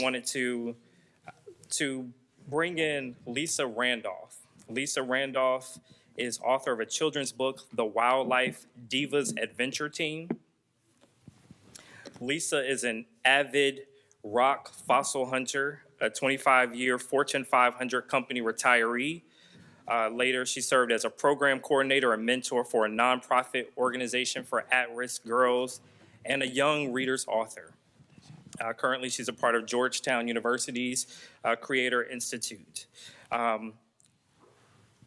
wanted to bring in Lisa Randolph. Lisa Randolph is author of a children's book, The Wildlife Divas Adventure Team. Lisa is an avid rock fossil hunter, a 25-year Fortune 500 company retiree. Later, she served as a program coordinator and mentor for a nonprofit organization for at-risk girls and a young reader's author. Currently, she's a part of Georgetown University's Creator Institute.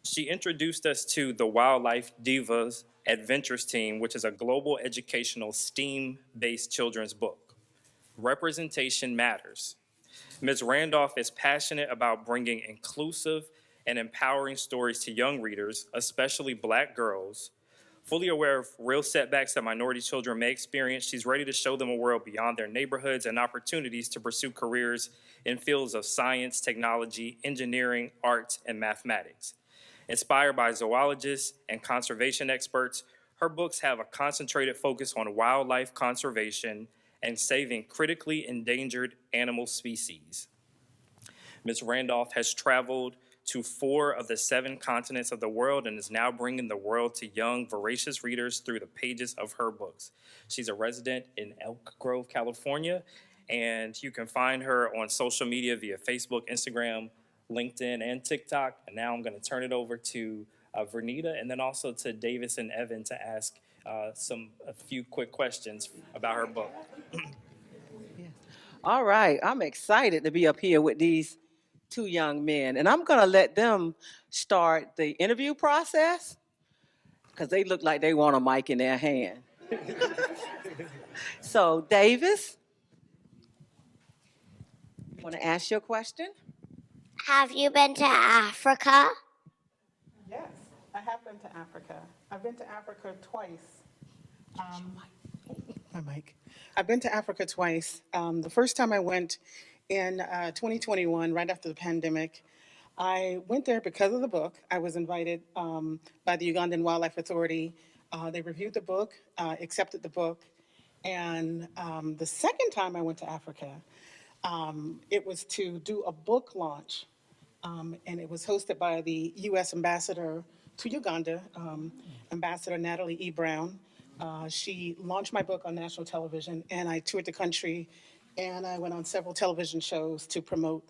She introduced us to the Wildlife Divas Adventures Team, which is a global educational STEAM-based children's book. Representation matters. Ms. Randolph is passionate about bringing inclusive and empowering stories to young readers, especially Black girls. Fully aware of real setbacks that minority children may experience, she's ready to show them a world beyond their neighborhoods and opportunities to pursue careers in fields of science, technology, engineering, arts, and mathematics. Inspired by zoologists and conservation experts, her books have a concentrated focus on wildlife conservation and saving critically endangered animal species. Ms. Randolph has traveled to 4 of the 7 continents of the world and is now bringing the world to young, voracious readers through the pages of her books. She's a resident in Elk Grove, California, and you can find her on social media via Facebook, Instagram, LinkedIn, and TikTok. And now I'm going to turn it over to Vernita and then also to Davis and Evan to ask a few quick questions about her book. All right, I'm excited to be up here with these 2 young men, and I'm gonna let them start the interview process because they look like they want a mic in their hand. So, Davis, you want to ask your question? Have you been to Africa? Yes, I have been to Africa. I've been to Africa twice. My mic. I've been to Africa twice. The first time I went in 2021, right after the pandemic. I went there because of the book. I was invited by the Ugandan Wildlife Authority. They reviewed the book, accepted the book. And the second time I went to Africa, it was to do a book launch. And it was hosted by the U.S. Ambassador to Uganda, Ambassador Natalie E. Brown. She launched my book on national television, and I toured the country, and I went on several television shows to promote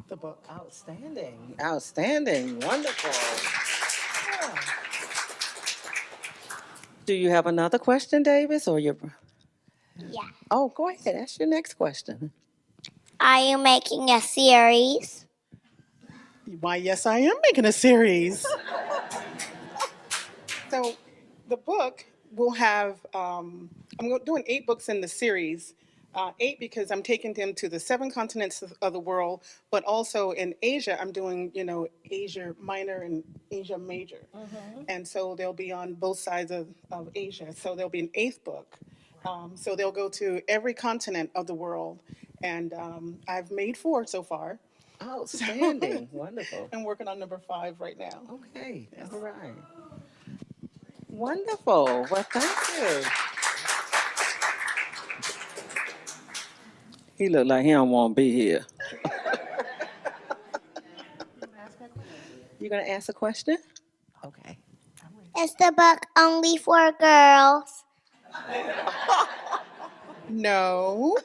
the book. Outstanding, outstanding, wonderful. Yeah. Do you have another question, Davis, or your? Yeah. Oh, go ahead. Ask your next question. Are you making a series? Why, yes, I am making a series. So the book will have, I'm doing 8 books in the series. 8 because I'm taking them to the 7 continents of the world, but also in Asia, I'm doing, Asia Minor and Asia Major. And so they'll be on both sides of Asia. So there'll be an 8th book. So they'll go to every continent of the world. And I've made 4 so far. Outstanding, wonderful. I'm working on number 5 right now. Okay, Yes. all right. Wonderful, well, thank you. He looked like he don't want to be here. You gonna ask a question? Okay. Is the book only for girls? No,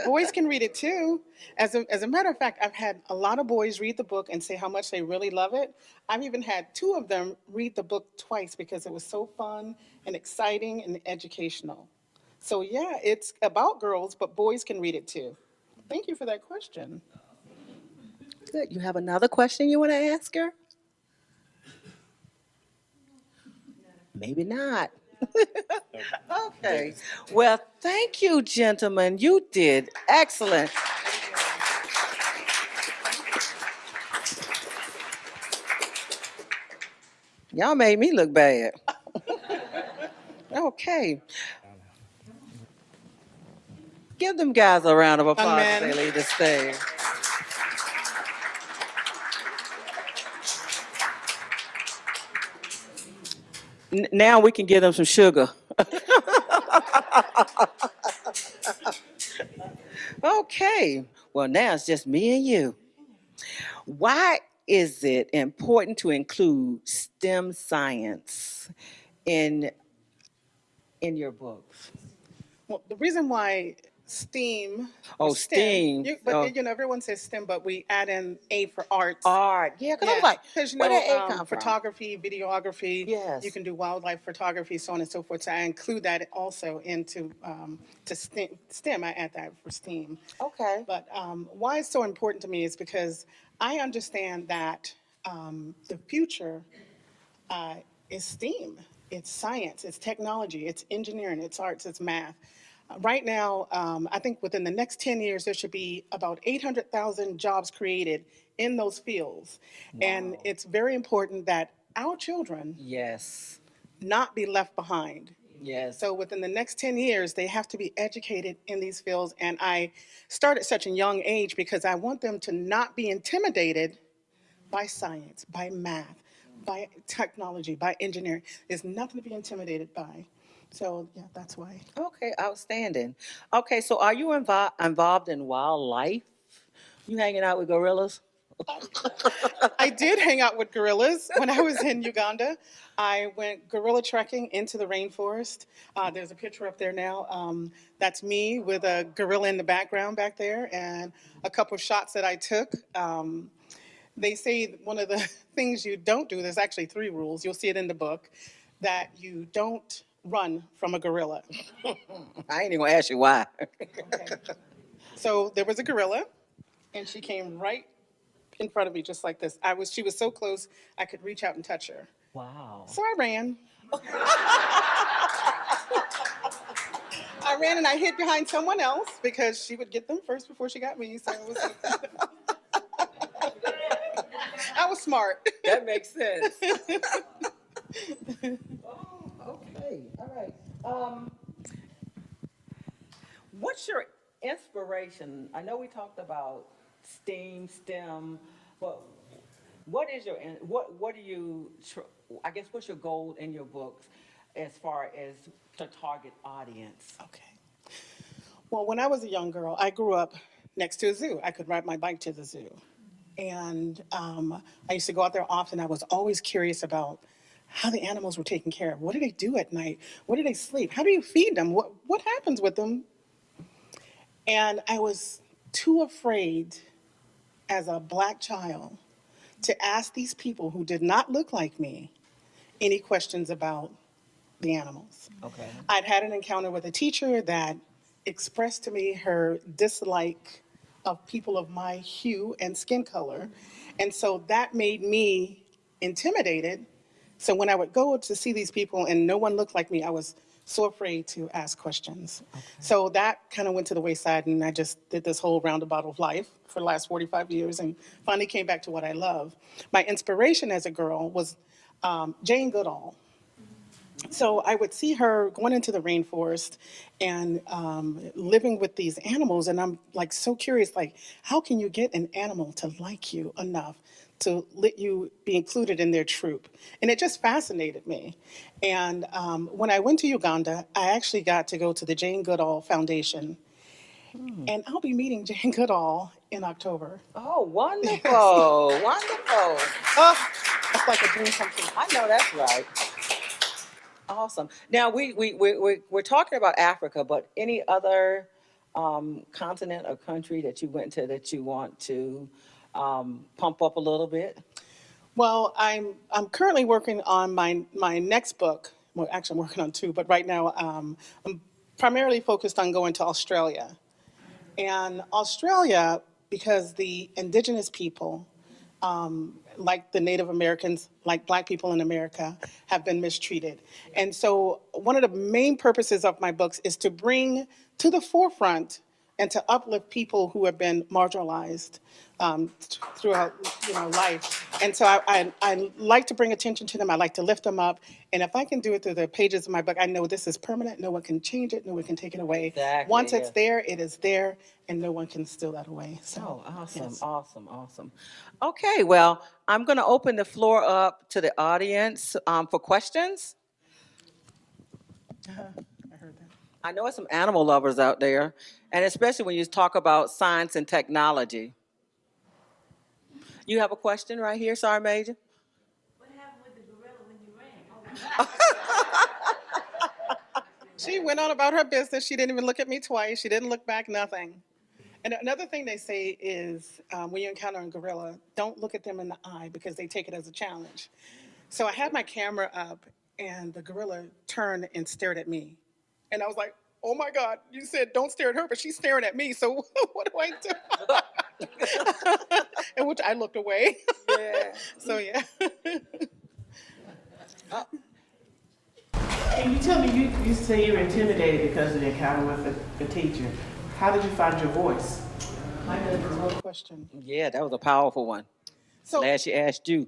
boys can read it too. As a matter of fact, I've had a lot of boys read the book and say how much they really love it. I've even had 2 of them read the book twice because it was so fun and exciting and educational. So yeah, it's about girls, but boys can read it too. Thank you for that question. Good, you have another question you want to ask her? Maybe not. Okay, well, thank you, gentlemen. You did excellent. Y'all made me look bad. Okay. Give them guys a round of applause as they leave the stage. Now we can give them some sugar. Okay. Well, now it's just me and you. Why is it important to include STEM science in your books? Well, the reason why STEAM or Oh, STEM, STEAM. everyone says STEM, but we add in A for arts. Art. Yeah, because I Yeah, was like, because where did A come from? photography, videography. Yes. You can do wildlife photography, so on and so forth. So I include that also into to STEM. I add that for STEAM. Okay. But why it's so important to me is because I understand that the future is STEAM. It's science, it's technology, it's engineering, it's arts, it's math. Right now, I think within the next 10 years, there should be about 800,000 jobs created in those fields. And it's very important that our children Yes. not be left behind. Yes. So within the next 10 years, they have to be educated in these fields. And I start at such a young age because I want them to not be intimidated by science, by math, by technology, by engineering. There's nothing to be intimidated by. So yeah, that's why. Okay, outstanding. Okay, so are you involved in wildlife? You hanging out with gorillas? I did hang out with gorillas when I was in Uganda. I went gorilla trekking into the rainforest. There's a picture up there now. That's me with a gorilla in the background back there, and a couple of shots that I took. They say one of the things you don't do, there's actually 3 rules, you'll see it in the book, that you don't run from a gorilla. I ain't even gonna ask you why. So there was a gorilla, and she came right in front of me just like this. She was so close, I could reach out and touch her. Wow. So I ran. I ran and I hid behind someone else because she would get them first before she got me. So it was I was smart. That makes sense. Oh, okay. All right. What's your inspiration? I know we talked about STEM, but what is your what do you? I guess what's your goal in your books as far as to target audience? Okay. Well, when I was a young girl, I grew up next to a zoo. I could ride my bike to the zoo. And I used to go out there often. I was always curious about how the animals were taken care of. What do they do at night? Where do they sleep? How do you feed them? What happens with them? And I was too afraid as a black child to ask these people who did not look like me any questions about the animals. Okay. I'd had an encounter with a teacher that expressed to me her dislike of people of my hue and skin color. And so that made me intimidated. So when I would go to see these people and no one looked like me, I was so afraid to ask questions. Okay. So that kind of went to the wayside, and I just did this whole roundabout of life for the last 45 years and finally came back to what I love. My inspiration as a girl was Jane Goodall. So I would see her going into the rainforest and living with these animals, and I'm like so curious, like how can you get an animal to like you enough to let you be included in their troop? And it just fascinated me. And when I went to Uganda, I actually got to go to the Jane Goodall Foundation, and I'll be meeting Jane Goodall in October. Oh, wonderful, wonderful. Oh, that's like a dream come true. I know that's right. Awesome. Now we're talking about Africa, but any other continent or country that you went to that you want to pump up a little bit? Well, I'm currently working on my next book. Well, actually, I'm working on 2, but right now I'm primarily focused on going to Australia. And Australia, because the indigenous people, like the Native Americans, like Black people in America, have been mistreated. And so one of the main purposes of my books is to bring to the forefront and to uplift people who have been marginalized throughout life. And so I like to bring attention to them. I like to lift them up. And if I can do it through the pages of my book, I know this is permanent. No one can change it. No one can take it away. Exactly, Once it's yes. there, it is there, and no one can steal that away. So, Oh, awesome, yes. awesome, awesome. Okay, well, I'm going to open the floor up to the audience for questions. I heard that. I know it's some animal lovers out there, and especially when you talk about science and technology. You have a question right here, Sergeant Major? What happened with the gorilla when you ran? She went on about her business. She didn't even look at me twice. She didn't look back, nothing. And another thing they say is when you encounter a gorilla, don't look at them in the eye because they take it as a challenge. So I had my camera up, and the gorilla turned and stared at me. And I was like, oh my God, you said don't stare at her, but she's staring at me. So what do I do? In which I looked away. Yeah. So yeah. Can you tell me, you say you were intimidated because of the encounter with the teacher. How did you find your voice? Good question. Yeah, that was a powerful one. So Glad she asked you.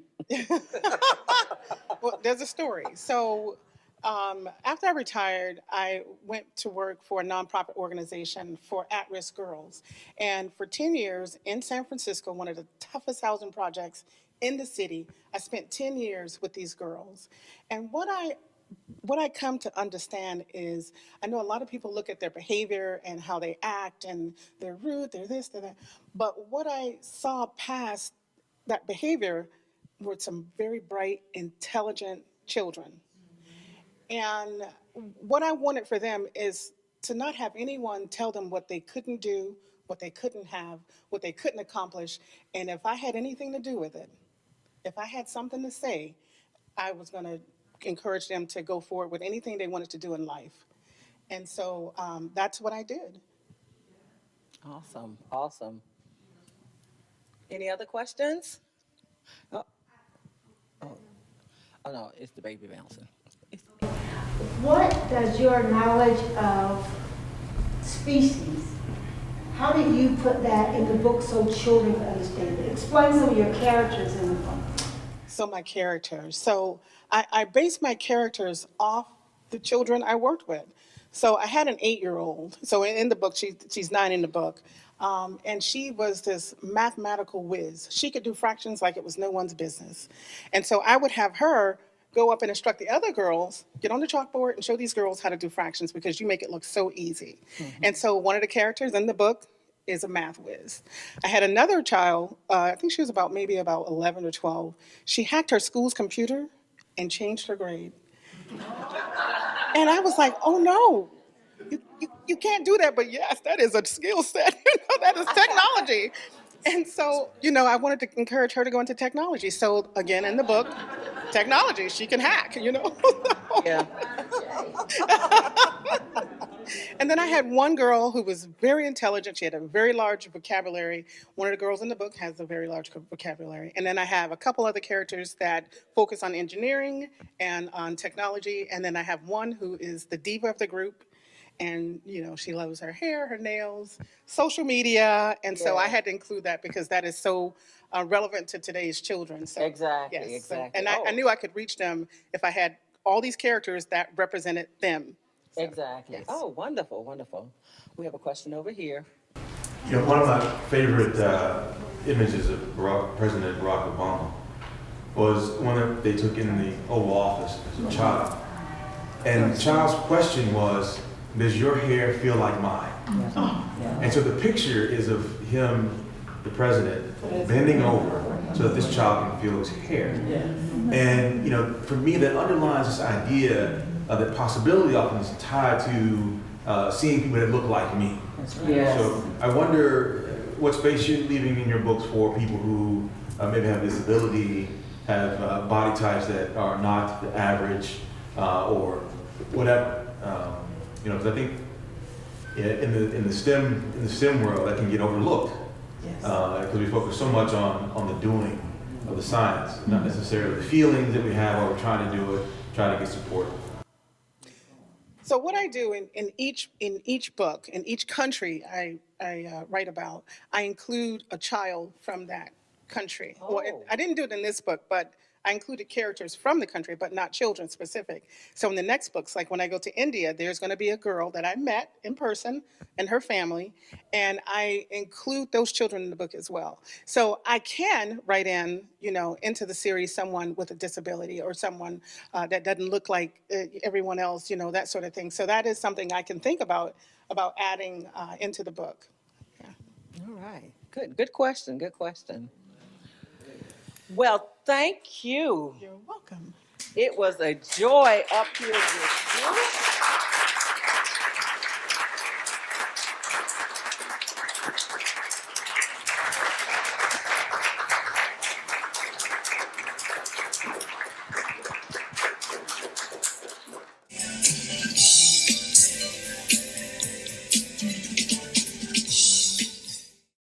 well, there's a story. So after I retired, I went to work for a nonprofit organization for at-risk girls. And for 10 years in San Francisco, one of the toughest housing projects in the city, I spent 10 years with these girls. And what I come to understand is I know a lot of people look at their behavior and how they act and they're rude, they're this, they're that. But what I saw past that behavior were some very bright, intelligent children. And what I wanted for them is to not have anyone tell them what they couldn't do, what they couldn't have, what they couldn't accomplish. And if I had anything to do with it, if I had something to say, I was going to encourage them to go forward with anything they wanted to do in life. And so that's what I did. Awesome, awesome. Any other questions? Oh, oh no, it's the baby bouncing. What does your knowledge of species, how did you put that in the book so children can understand it? Explain some of your characters in the book. So my characters. So I based my characters off the children I worked with. So I had an 8-year-old. So in the book, she's 9 in the book. And she was this mathematical whiz. She could do fractions like it was no one's business. And so I would have her go up and instruct the other girls, get on the chalkboard and show these girls how to do fractions because you make it look so easy. And so one of the characters in the book is a math whiz. I had another child, I think she was maybe about 11 or 12. She hacked her school's computer and changed her grade. And I was like, oh no, you can't do that, but yes, that is a skill set. That is technology. And so, I wanted to encourage her to go into technology. So again, in the book, technology, she can hack. Yeah. And then I had one girl who was very intelligent. She had a very large vocabulary. One of the girls in the book has a very large vocabulary. And then I have a couple other characters that focus on engineering and on technology. And then I have one who is the diva of the group. And, she loves her hair, her nails, social media. And so I had to include that because that is so relevant to today's children. So, Exactly, yes. exactly. And I knew I could reach them if I had all these characters that represented them. So, Exactly. yes. Oh, wonderful, wonderful. We have a question over here. One of my favorite images of President Barack Obama was one that they took in the Oval Office as a child. And the child's question was, does your hair feel like mine? And so the picture is of him, the president, bending over so that this child can feel his hair. And, for me, that underlines this idea that possibility often is tied to seeing people that look like me. Yes. So I wonder what space you're leaving in your books for people who maybe have disability, have body types that are not the average, or whatever. Because I think in the STEM world that can get overlooked because we focus so much on the doing of the science, not necessarily the feelings that we have while we're trying to do it, trying to get support. So what I do in each book, in each country I write about, I include a child from that country. Well, Oh. I didn't do it in this book, but I included characters from the country, but not children specific. So in the next books, like when I go to India, there's going to be a girl that I met in person and her family, and I include those children in the book as well. So I can write in, into the series someone with a disability or someone that doesn't look like everyone else, that sort of thing. So that is something I can think about adding into the book. Yeah. All right. Good question. Good question. Well, thank you. You're welcome. It was a joy up here with you.